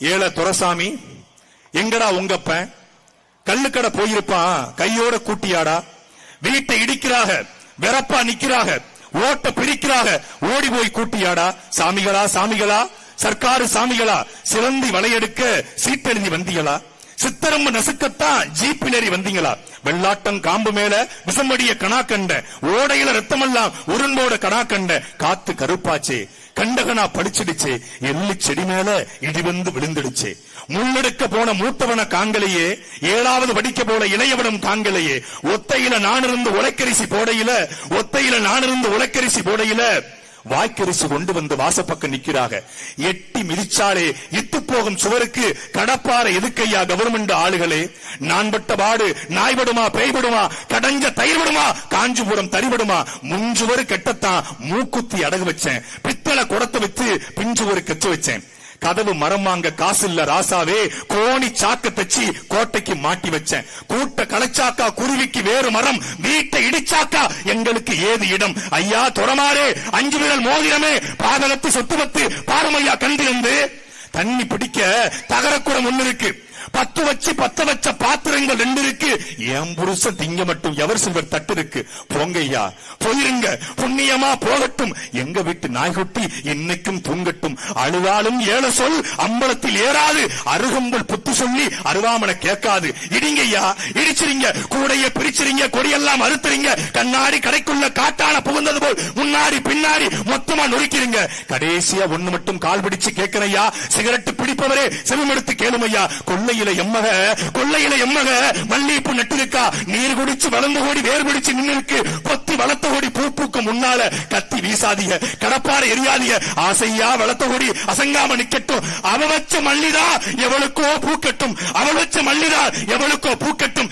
ஏழை துரசாமி, எங்கடா உங்கப்ப? கல்லுக்கடை போயிருப்பான், கையோட கூட்டியாடா. வீட்டை இடிக்கிறாக, வெறப்பா நிக்கிறாக, ஓட்ட பிடிக்கிறாக, ஓடி போய் கூட்டியாடா. சாமிகளா சாமிகளா, சர்க்காரு சாமிகளா, சிலந்தி வளையெடுக்க சீட்டெழுதி வந்தீங்களா? சித்தரம்பு நசுக்கத்தான் ஜீப்பிலேறி வந்தீங்களா? வெள்ளாட்டம் காம்பு மேல விசம்படிய கணா கண்ட, ஓடையில ரத்தமெல்லாம் உருண்டோட கணா கண்ட, காத்து கருப்பாச்சே, கண்டகனா படிச்சிடுச்சே, எள்ளு செடி மேல இடி வந்து விழுந்துடுச்சே. முன்னெடுக்க போன மூத்தவன காங்கலையே, ஏழாவது படிக்க போல இளையவனம் காங்கலையே. ஒத்தையில நானிருந்து உலக்கரிசி போடையில, ஒத்தையில நானிருந்து உலக்கரிசி போடையில வாய்க்கரிசி கொண்டு வந்து வாசப்பக்கம் நிக்கிறாங்க. எட்டி மிதிச்சாலே இத்து போகும் சுவருக்கு கடப்பாறை எதுக்கையா கவர்மெண்ட் ஆளுகளே? நான் பட்ட பாடு நாய்படுமா பேய்படுமா, கடஞ்ச தயிர்படுமா, காஞ்சிபுரம் தறிபடுமா? முஞ்சுவரு கெட்டத்தான் மூக்குத்தி அடகு வச்சேன், பித்தளை குடத்தை வச்சு பிஞ்சுவரு கச்சு வச்சேன். கதவு மரம் வாங்க காசு இல்ல ராசாவே, கோணி சாக்க தச்சு கோட்டைக்கு மாட்டி வச்சேன். கூட்ட களைச்சாக்கா குருவிக்கு வேறு மரம், வீட்டை இடிச்சாக்கா எங்களுக்கு ஏது இடம்? ஐயா துறமாறே, 5 விரல் மோதிரமே, பாதகத்து சொத்துவத்து பாரமையா கண்டிருந்து. தண்ணி பிடிக்க தகரக்குடம் ஒண்ணு இருக்கு, 10 வச்சு 10 வச்ச பாத்திரங்கள் 2 இருக்கு. என் புருஷன் திங்க மட்டும் எவர் சில்வர் தட்டு இருக்கு. போங்கய்யா போயிருங்க, புண்ணியமா போகட்டும். எங்க வீட்டு நாய்குட்டி இன்னைக்கும் தூங்கட்டும். அழுதாலும் ஏழ சொல் அம்பலத்தில் ஏறாது, அருகம்புல் புத்து சொல்லி அருவாமனை கேட்காது. இடிங்கய்யா, இடிச்சிருங்க, கூடைய பிரிச்சிருங்க, கொடியெல்லாம் அறுத்துறீங்க. கண்ணாடி கடைக்குள்ள காட்டான புகுந்தது போல் முன்னாடி பின்னாடி மொத்தமா நொறுக்கிறீங்க. கடைசியா ஒண்ணு மட்டும் கால் பிடிச்சு கேட்கிறையா, சிகரெட்டு பிடிப்பவரே செவிமெடுத்து கேளுமையா. கொள்ளையில எம்மக, கொள்ளையில எம்மக மல்லிகைப்பூ நட்டிருக்கா, நீர் குடிச்சு வளர்ந்து கோடி வேர் பிடிச்சு நின்று இருக்கு. பொத்தி வளர்த்த கோடி பூ பூக்கும் முன்னால கத்தி வீசாதீங்க, கடப்பாறை எரியாதீங்க. ஆசையா வளர்த்த கோடி அசங்காம நிக்கட்டும். அவ வச்ச மல்லிதா எவளுக்கோ பூக்கட்டும், அவள் வச்ச மல்லிதா எவளுக்கோ பூக்கட்டும்.